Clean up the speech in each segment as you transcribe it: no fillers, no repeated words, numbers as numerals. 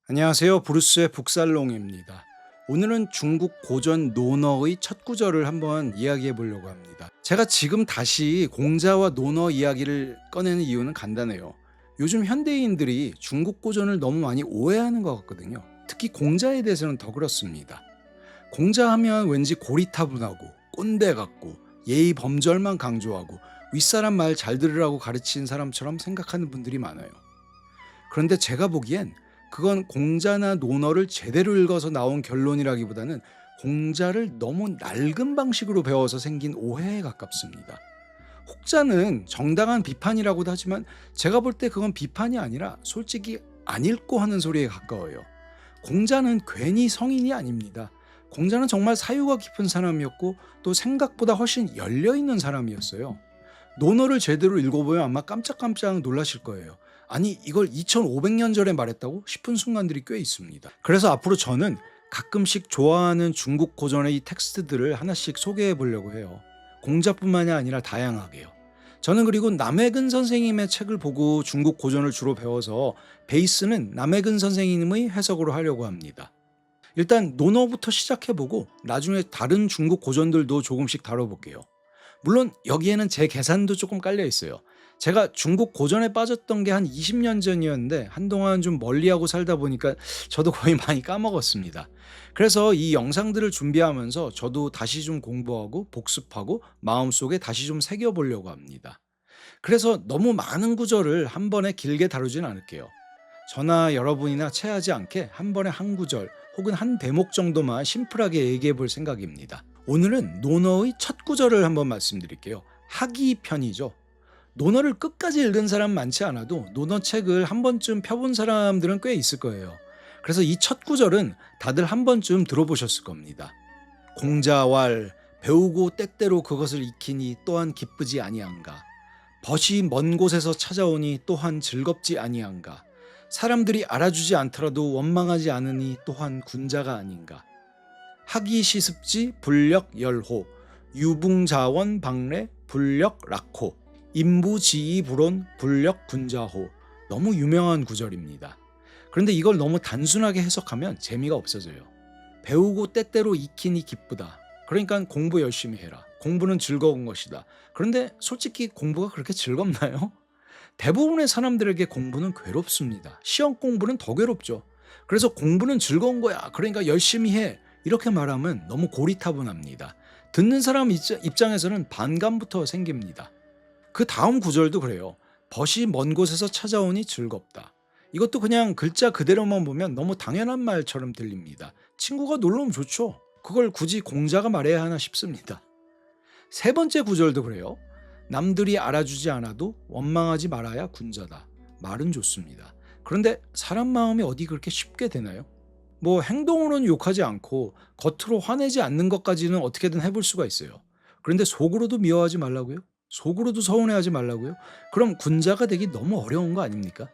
안녕하세요. 브루스의 북살롱입니다. 오늘은 중국 고전 논어의 첫 구절을 한번 이야기해 보려고 합니다. 제가 지금 다시 공자와 논어 이야기를 꺼내는 이유는 간단해요. 요즘 현대인들이 중국 고전을 너무 많이 오해하는 것 같거든요. 특히 공자에 대해서는 더 그렇습니다. 공자 하면 왠지 고리타분하고 꼰대 같고 예의 범절만 강조하고 윗사람 말 잘 들으라고 가르친 사람처럼 생각하는 분들이 많아요. 그런데 제가 보기엔 그건 공자나 논어를 제대로 읽어서 나온 결론이라기보다는 공자를 너무 낡은 방식으로 배워서 생긴 오해에 가깝습니다. 혹자는 정당한 비판이라고도 하지만 제가 볼 때 그건 비판이 아니라 솔직히 안 읽고 하는 소리에 가까워요. 공자는 괜히 성인이 아닙니다. 공자는 정말 사유가 깊은 사람이었고 또 생각보다 훨씬 열려있는 사람이었어요. 논어를 제대로 읽어보면 아마 깜짝깜짝 놀라실 거예요. 아니 이걸 2500년 전에 말했다고 싶은 순간들이 꽤 있습니다. 그래서 앞으로 저는 가끔씩 좋아하는 중국 고전의 이 텍스트들을 하나씩 소개해 보려고 해요. 공자뿐만이 아니라 다양하게요. 저는 그리고 남해근 선생님의 책을 보고 중국 고전을 주로 배워서 베이스는 남해근 선생님의 해석으로 하려고 합니다. 일단 논어부터 시작해보고 나중에 다른 중국 고전들도 조금씩 다뤄볼게요. 물론 여기에는 제 계산도 조금 깔려 있어요. 제가 중국 고전에 빠졌던 게 한 20년 전이었는데 한동안 좀 멀리하고 살다 보니까 저도 거의 많이 까먹었습니다. 그래서 이 영상들을 준비하면서 저도 다시 좀 공부하고 복습하고 마음속에 다시 좀 새겨보려고 합니다. 그래서 너무 많은 구절을 한 번에 길게 다루진 않을게요. 저나 여러분이나 체하지 않게 한 번에 한 구절 혹은 한 대목 정도만 심플하게 얘기해 볼 생각입니다. 오늘은 논어의 첫 구절을 한번 말씀드릴게요. 학이 편이죠. 논어를 끝까지 읽은 사람 많지 않아도 논어 책을 한 번쯤 펴본 사람들은 꽤 있을 거예요. 그래서 이 첫 구절은 다들 한 번쯤 들어보셨을 겁니다. 공자왈 배우고 때때로 그것을 익히니 또한 기쁘지 아니한가. 벗이 먼 곳에서 찾아오니 또한 즐겁지 아니한가. 사람들이 알아주지 않더라도 원망하지 않으니 또한 군자가 아닌가. 학이 시습지 불력 열호 유붕자원 박래 불력 락호 인부지이 불온 불력 군자호. 너무 유명한 구절입니다. 그런데 이걸 너무 단순하게 해석하면 재미가 없어져요. 배우고 때때로 익히니 기쁘다. 그러니까 공부 열심히 해라. 공부는 즐거운 것이다. 그런데 솔직히 공부가 그렇게 즐겁나요? 대부분의 사람들에게 공부는 괴롭습니다. 시험 공부는 더 괴롭죠. 그래서 공부는 즐거운 거야. 그러니까 열심히 해. 이렇게 말하면 너무 고리타분합니다. 듣는 사람 입장에서는 반감부터 생깁니다. 그 다음 구절도 그래요. 벗이 먼 곳에서 찾아오니 즐겁다. 이것도 그냥 글자 그대로만 보면 너무 당연한 말처럼 들립니다. 친구가 놀러 오면 좋죠. 그걸 굳이 공자가 말해야 하나 싶습니다. 세 번째 구절도 그래요. 남들이 알아주지 않아도 원망하지 말아야 군자다. 말은 좋습니다. 그런데 사람 마음이 어디 그렇게 쉽게 되나요? 뭐 행동으로는 욕하지 않고 겉으로 화내지 않는 것까지는 어떻게든 해볼 수가 있어요. 그런데 속으로도 미워하지 말라고요? 속으로도 서운해하지 말라고요? 그럼 군자가 되기 너무 어려운 거 아닙니까?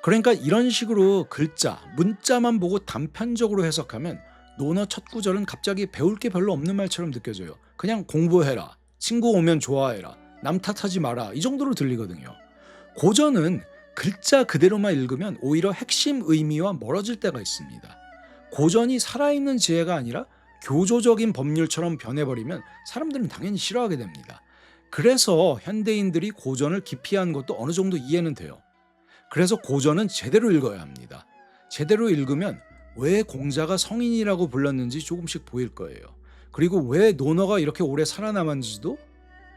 그러니까 이런 식으로 글자, 문자만 보고 단편적으로 해석하면 논어 첫 구절은 갑자기 배울 게 별로 없는 말처럼 느껴져요. 그냥 공부해라. 친구 오면 좋아해라. 남 탓하지 마라. 이 정도로 들리거든요. 고전은 글자 그대로만 읽으면 오히려 핵심 의미와 멀어질 때가 있습니다. 고전이 살아있는 지혜가 아니라 교조적인 법률처럼 변해버리면 사람들은 당연히 싫어하게 됩니다. 그래서 현대인들이 고전을 기피하는 것도 어느 정도 이해는 돼요. 그래서 고전은 제대로 읽어야 합니다. 제대로 읽으면 왜 공자가 성인이라고 불렀는지 조금씩 보일 거예요. 그리고 왜 논어가 이렇게 오래 살아남았는지도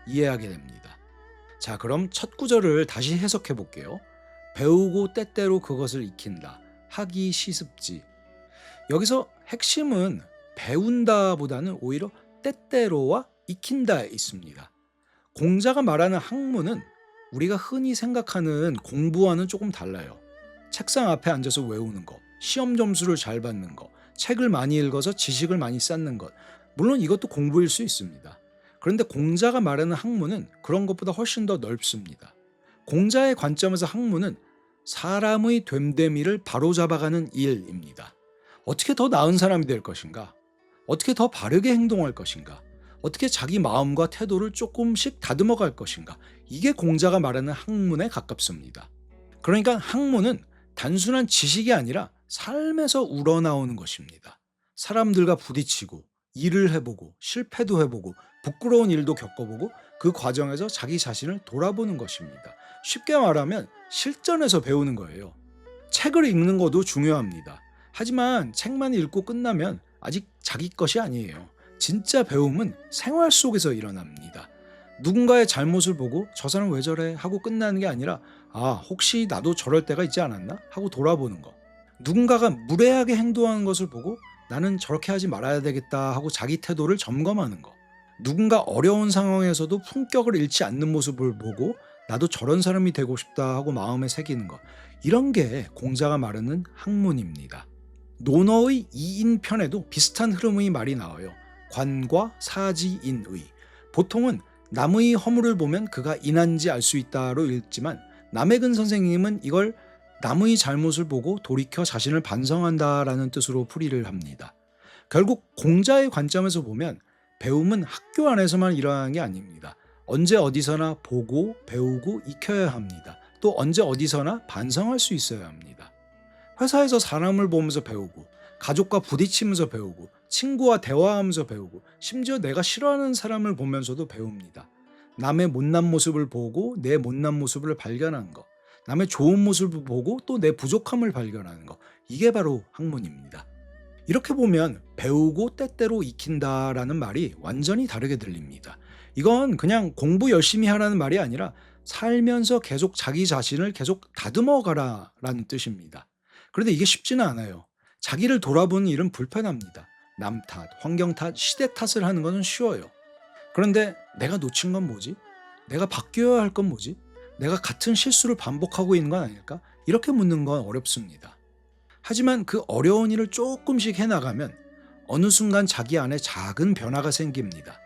이해하게 됩니다. 자, 그럼 첫 구절을 다시 해석해 볼게요. 배우고 때때로 그것을 익힌다. 학이 시습지. 여기서 핵심은 배운다보다는 오히려 때때로와 익힌다에 있습니다. 공자가 말하는 학문은 우리가 흔히 생각하는 공부와는 조금 달라요. 책상 앞에 앉아서 외우는 거, 시험 점수를 잘 받는 거, 책을 많이 읽어서 지식을 많이 쌓는 것. 물론 이것도 공부일 수 있습니다. 그런데 공자가 말하는 학문은 그런 것보다 훨씬 더 넓습니다. 공자의 관점에서 학문은 사람의 됨됨이를 바로잡아가는 일입니다. 어떻게 더 나은 사람이 될 것인가? 어떻게 더 바르게 행동할 것인가? 어떻게 자기 마음과 태도를 조금씩 다듬어 갈 것인가? 이게 공자가 말하는 학문에 가깝습니다. 그러니까 학문은 단순한 지식이 아니라 삶에서 우러나오는 것입니다. 사람들과 부딪히고 일을 해보고 실패도 해보고 부끄러운 일도 겪어보고 그 과정에서 자기 자신을 돌아보는 것입니다. 쉽게 말하면 실전에서 배우는 거예요. 책을 읽는 것도 중요합니다. 하지만 책만 읽고 끝나면 아직 자기 것이 아니에요. 진짜 배움은 생활 속에서 일어납니다. 누군가의 잘못을 보고 저 사람 왜 저래 하고 끝나는 게 아니라 혹시 나도 저럴 때가 있지 않았나 하고 돌아보는 거. 누군가가 무례하게 행동하는 것을 보고 나는 저렇게 하지 말아야 되겠다 하고 자기 태도를 점검하는 거. 누군가 어려운 상황에서도 품격을 잃지 않는 모습을 보고 나도 저런 사람이 되고 싶다 하고 마음에 새기는 거. 이런 게 공자가 말하는 학문입니다. 논어의 2인편에도 비슷한 흐름의 말이 나와요. 관과 사지인의. 보통은 남의 허물을 보면 그가 인한지 알 수 있다로 읽지만 남해근 선생님은 이걸 남의 잘못을 보고 돌이켜 자신을 반성한다라는 뜻으로 풀이를 합니다. 결국 공자의 관점에서 보면 배움은 학교 안에서만 일어나는 게 아닙니다. 언제 어디서나 보고 배우고 익혀야 합니다. 또 언제 어디서나 반성할 수 있어야 합니다. 회사에서 사람을 보면서 배우고 가족과 부딪히면서 배우고 친구와 대화하면서 배우고 심지어 내가 싫어하는 사람을 보면서도 배웁니다. 남의 못난 모습을 보고 내 못난 모습을 발견하는 것, 남의 좋은 모습을 보고 또 내 부족함을 발견하는 것, 이게 바로 학문입니다. 이렇게 보면 배우고 때때로 익힌다라는 말이 완전히 다르게 들립니다. 이건 그냥 공부 열심히 하라는 말이 아니라 살면서 계속 자기 자신을 계속 다듬어 가라라는 뜻입니다. 그런데 이게 쉽지는 않아요. 자기를 돌아보는 일은 불편합니다. 남 탓, 환경 탓, 시대 탓을 하는 것은 쉬워요. 그런데 내가 놓친 건 뭐지? 내가 바뀌어야 할 건 뭐지? 내가 같은 실수를 반복하고 있는 건 아닐까? 이렇게 묻는 건 어렵습니다. 하지만 그 어려운 일을 조금씩 해나가면 어느 순간 자기 안에 작은 변화가 생깁니다.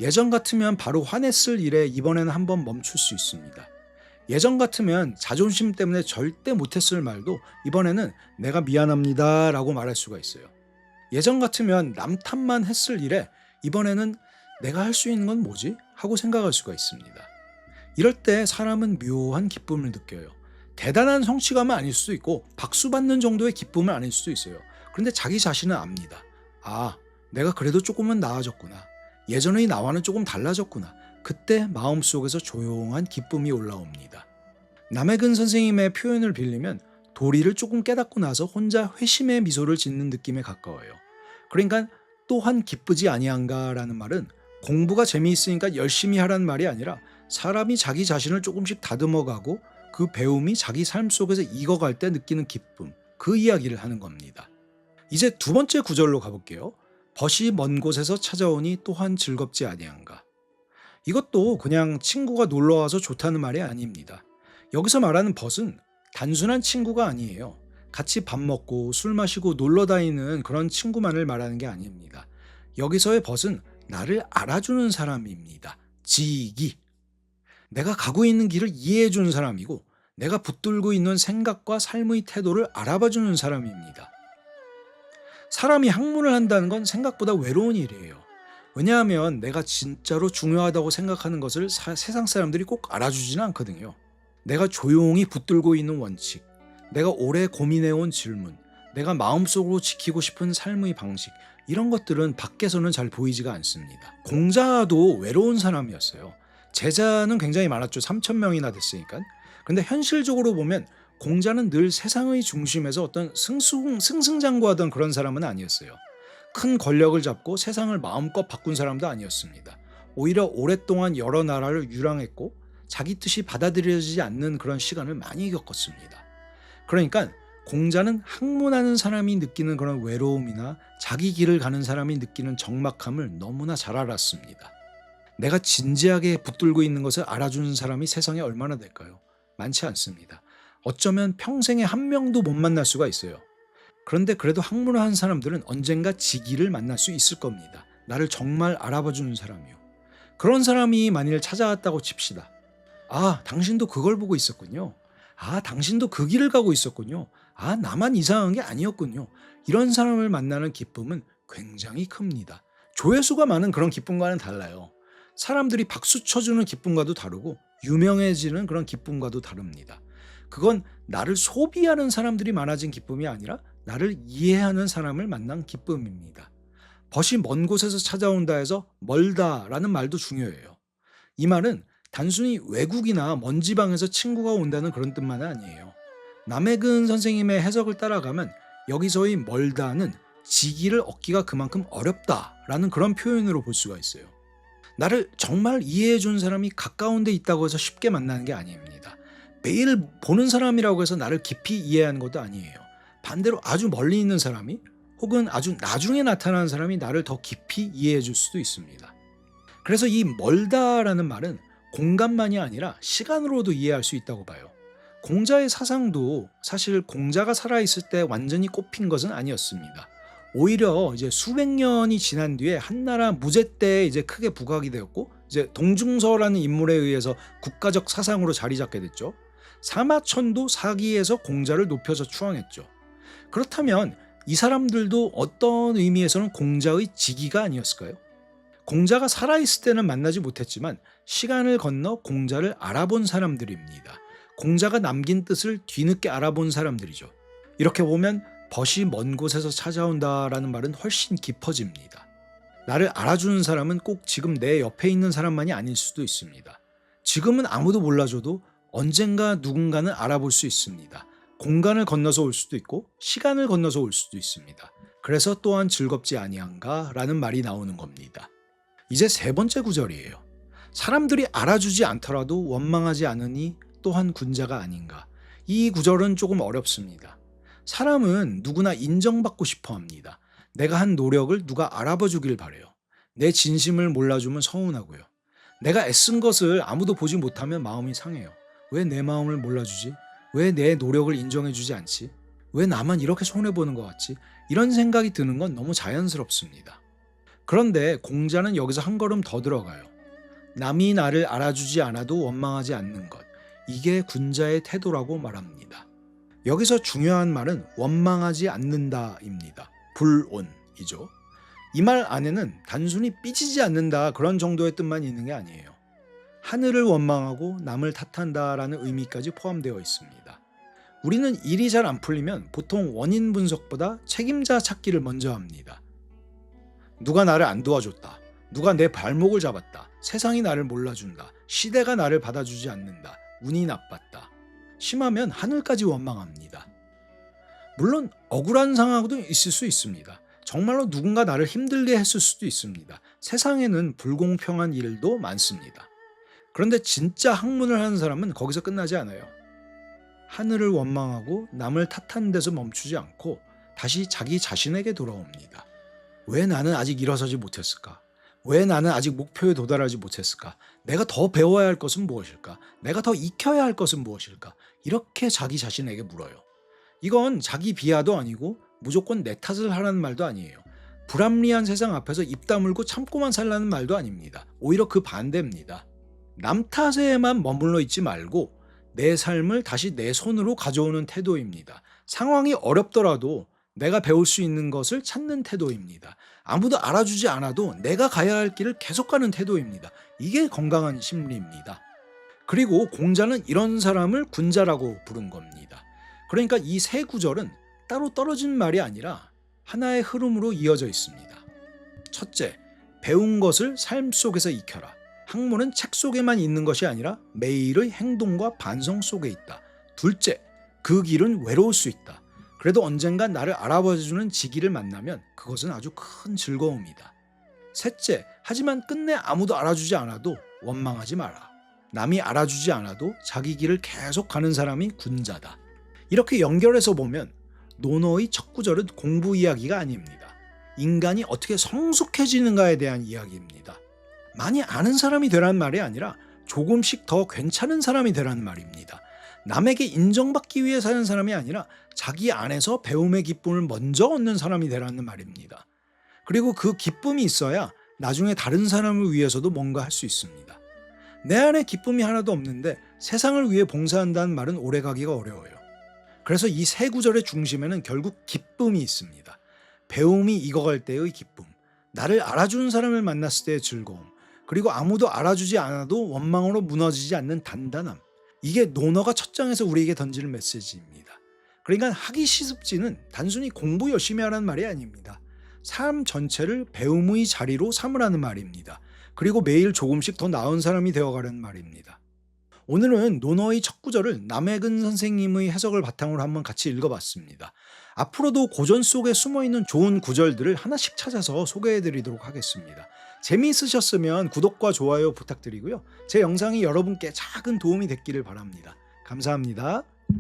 예전 같으면 바로 화냈을 일에 이번에는 한번 멈출 수 있습니다. 예전 같으면 자존심 때문에 절대 못했을 말도 이번에는 내가 미안합니다 라고 말할 수가 있어요. 예전 같으면 남 탓만 했을 일에 이번에는 내가 할 수 있는 건 뭐지? 하고 생각할 수가 있습니다. 이럴 때 사람은 묘한 기쁨을 느껴요. 대단한 성취감은 아닐 수도 있고 박수 받는 정도의 기쁨은 아닐 수도 있어요. 그런데 자기 자신은 압니다. 내가 그래도 조금은 나아졌구나. 예전의 나와는 조금 달라졌구나. 그때 마음속에서 조용한 기쁨이 올라옵니다. 남해근 선생님의 표현을 빌리면 도리를 조금 깨닫고 나서 혼자 회심의 미소를 짓는 느낌에 가까워요. 그러니까 또한 기쁘지 아니한가라는 말은 공부가 재미있으니까 열심히 하라는 말이 아니라 사람이 자기 자신을 조금씩 다듬어가고 그 배움이 자기 삶 속에서 익어갈 때 느끼는 기쁨, 그 이야기를 하는 겁니다. 이제 두 번째 구절로 가볼게요. 벗이 먼 곳에서 찾아오니 또한 즐겁지 아니한가. 이것도 그냥 친구가 놀러와서 좋다는 말이 아닙니다. 여기서 말하는 벗은 단순한 친구가 아니에요. 같이 밥 먹고 술 마시고 놀러 다니는 그런 친구만을 말하는 게 아닙니다. 여기서의 벗은 나를 알아주는 사람입니다. 지기. 내가 가고 있는 길을 이해해 주는 사람이고 내가 붙들고 있는 생각과 삶의 태도를 알아봐 주는 사람입니다. 사람이 학문을 한다는 건 생각보다 외로운 일이에요. 왜냐하면 내가 진짜로 중요하다고 생각하는 것을 세상 사람들이 꼭 알아주지는 않거든요. 내가 조용히 붙들고 있는 원칙, 내가 오래 고민해온 질문, 내가 마음속으로 지키고 싶은 삶의 방식, 이런 것들은 밖에서는 잘 보이지가 않습니다. 공자도 외로운 사람이었어요. 제자는 굉장히 많았죠. 3,000명이나 됐으니까. 그런데 현실적으로 보면 공자는 늘 세상의 중심에서 어떤 승승장구하던 그런 사람은 아니었어요. 큰 권력을 잡고 세상을 마음껏 바꾼 사람도 아니었습니다. 오히려 오랫동안 여러 나라를 유랑했고 자기 뜻이 받아들여지지 않는 그런 시간을 많이 겪었습니다. 그러니까 공자는 학문하는 사람이 느끼는 그런 외로움이나 자기 길을 가는 사람이 느끼는 적막함을 너무나 잘 알았습니다. 내가 진지하게 붙들고 있는 것을 알아주는 사람이 세상에 얼마나 될까요? 많지 않습니다. 어쩌면 평생에 한 명도 못 만날 수가 있어요. 그런데 그래도 학문을 한 사람들은 언젠가 지기를 만날 수 있을 겁니다. 나를 정말 알아봐주는 사람이요. 그런 사람이 만일 찾아왔다고 칩시다. 당신도 그걸 보고 있었군요. 당신도 그 길을 가고 있었군요. 나만 이상한 게 아니었군요. 이런 사람을 만나는 기쁨은 굉장히 큽니다. 조회수가 많은 그런 기쁨과는 달라요. 사람들이 박수 쳐주는 기쁨과도 다르고 유명해지는 그런 기쁨과도 다릅니다. 그건 나를 소비하는 사람들이 많아진 기쁨이 아니라 나를 이해하는 사람을 만난 기쁨입니다. 벗이 먼 곳에서 찾아온다 해서 멀다라는 말도 중요해요. 이 말은 단순히 외국이나 먼 지방에서 친구가 온다는 그런 뜻만은 아니에요. 남해근 선생님의 해석을 따라가면 여기서의 멀다는 지기를 얻기가 그만큼 어렵다라는 그런 표현으로 볼 수가 있어요. 나를 정말 이해해 준 사람이 가까운 데 있다고 해서 쉽게 만나는 게 아닙니다. 매일 보는 사람이라고 해서 나를 깊이 이해하는 것도 아니에요. 반대로 아주 멀리 있는 사람이 혹은 아주 나중에 나타나는 사람이 나를 더 깊이 이해해 줄 수도 있습니다. 그래서 이 멀다라는 말은 공간만이 아니라 시간으로도 이해할 수 있다고 봐요. 공자의 사상도 사실 공자가 살아있을 때 완전히 꼽힌 것은 아니었습니다. 오히려 이제 수백 년이 지난 뒤에 한나라 무제 때 이제 크게 부각이 되었고, 이제 동중서라는 인물에 의해서 국가적 사상으로 자리 잡게 됐죠. 사마천도 사기에서 공자를 높여서 추앙했죠. 그렇다면 이 사람들도 어떤 의미에서는 공자의 직위가 아니었을까요? 공자가 살아있을 때는 만나지 못했지만 시간을 건너 공자를 알아본 사람들입니다. 공자가 남긴 뜻을 뒤늦게 알아본 사람들이죠. 이렇게 보면 벗이 먼 곳에서 찾아온다라는 말은 훨씬 깊어집니다. 나를 알아주는 사람은 꼭 지금 내 옆에 있는 사람만이 아닐 수도 있습니다. 지금은 아무도 몰라줘도 언젠가 누군가는 알아볼 수 있습니다. 공간을 건너서 올 수도 있고 시간을 건너서 올 수도 있습니다. 그래서 또한 즐겁지 아니한가 라는 말이 나오는 겁니다. 이제 세 번째 구절이에요. 사람들이 알아주지 않더라도 원망하지 않으니 또한 군자가 아닌가. 이 구절은 조금 어렵습니다. 사람은 누구나 인정받고 싶어 합니다. 내가 한 노력을 누가 알아봐 주길 바래요. 내 진심을 몰라주면 서운하고요. 내가 애쓴 것을 아무도 보지 못하면 마음이 상해요. 왜 내 마음을 몰라주지? 왜 내 노력을 인정해주지 않지? 왜 나만 이렇게 손해보는 것 같지? 이런 생각이 드는 건 너무 자연스럽습니다. 그런데 공자는 여기서 한 걸음 더 들어가요. 남이 나를 알아주지 않아도 원망하지 않는 것. 이게 군자의 태도라고 말합니다. 여기서 중요한 말은 원망하지 않는다입니다. 불온이죠. 이 말 안에는 단순히 삐지지 않는다 그런 정도의 뜻만 있는 게 아니에요. 하늘을 원망하고 남을 탓한다라는 의미까지 포함되어 있습니다. 우리는 일이 잘 안 풀리면 보통 원인 분석보다 책임자 찾기를 먼저 합니다. 누가 나를 안 도와줬다. 누가 내 발목을 잡았다. 세상이 나를 몰라준다. 시대가 나를 받아주지 않는다. 운이 나빴다. 심하면 하늘까지 원망합니다. 물론 억울한 상황도 있을 수 있습니다. 정말로 누군가 나를 힘들게 했을 수도 있습니다. 세상에는 불공평한 일도 많습니다. 그런데 진짜 학문을 하는 사람은 거기서 끝나지 않아요. 하늘을 원망하고 남을 탓하는 데서 멈추지 않고 다시 자기 자신에게 돌아옵니다. 왜 나는 아직 일어서지 못했을까? 왜 나는 아직 목표에 도달하지 못했을까? 내가 더 배워야 할 것은 무엇일까? 내가 더 익혀야 할 것은 무엇일까? 이렇게 자기 자신에게 물어요. 이건 자기 비하도 아니고 무조건 내 탓을 하라는 말도 아니에요. 불합리한 세상 앞에서 입 다물고 참고만 살라는 말도 아닙니다. 오히려 그 반대입니다. 남 탓에만 머물러 있지 말고 내 삶을 다시 내 손으로 가져오는 태도입니다. 상황이 어렵더라도 내가 배울 수 있는 것을 찾는 태도입니다. 아무도 알아주지 않아도 내가 가야 할 길을 계속 가는 태도입니다. 이게 건강한 심리입니다. 그리고 공자는 이런 사람을 군자라고 부른 겁니다. 그러니까 이 세 구절은 따로 떨어진 말이 아니라 하나의 흐름으로 이어져 있습니다. 첫째, 배운 것을 삶 속에서 익혀라. 학문은 책 속에만 있는 것이 아니라 매일의 행동과 반성 속에 있다. 둘째, 그 길은 외로울 수 있다. 그래도 언젠간 나를 알아봐주는 지기를 만나면 그것은 아주 큰 즐거움이다. 셋째, 하지만 끝내 아무도 알아주지 않아도 원망하지 마라. 남이 알아주지 않아도 자기 길을 계속 가는 사람이 군자다. 이렇게 연결해서 보면 논어의 첫 구절은 공부 이야기가 아닙니다. 인간이 어떻게 성숙해지는가에 대한 이야기입니다. 많이 아는 사람이 되라는 말이 아니라 조금씩 더 괜찮은 사람이 되라는 말입니다. 남에게 인정받기 위해 사는 사람이 아니라 자기 안에서 배움의 기쁨을 먼저 얻는 사람이 되라는 말입니다. 그리고 그 기쁨이 있어야 나중에 다른 사람을 위해서도 뭔가 할 수 있습니다. 내 안에 기쁨이 하나도 없는데 세상을 위해 봉사한다는 말은 오래가기가 어려워요. 그래서 이 세 구절의 중심에는 결국 기쁨이 있습니다. 배움이 익어갈 때의 기쁨, 나를 알아주는 사람을 만났을 때의 즐거움, 그리고 아무도 알아주지 않아도 원망으로 무너지지 않는 단단함. 이게 논어가 첫 장에서 우리에게 던지는 메시지입니다. 그러니까 학이시습지는 단순히 공부 열심히 하라는 말이 아닙니다. 삶 전체를 배움의 자리로 삼으라는 말입니다. 그리고 매일 조금씩 더 나은 사람이 되어가라는 말입니다. 오늘은 논어의 첫 구절을 남해근 선생님의 해석을 바탕으로 한번 같이 읽어봤습니다. 앞으로도 고전 속에 숨어있는 좋은 구절들을 하나씩 찾아서 소개해드리도록 하겠습니다. 재미있으셨으면 구독과 좋아요 부탁드리고요. 제 영상이 여러분께 작은 도움이 됐기를 바랍니다. 감사합니다.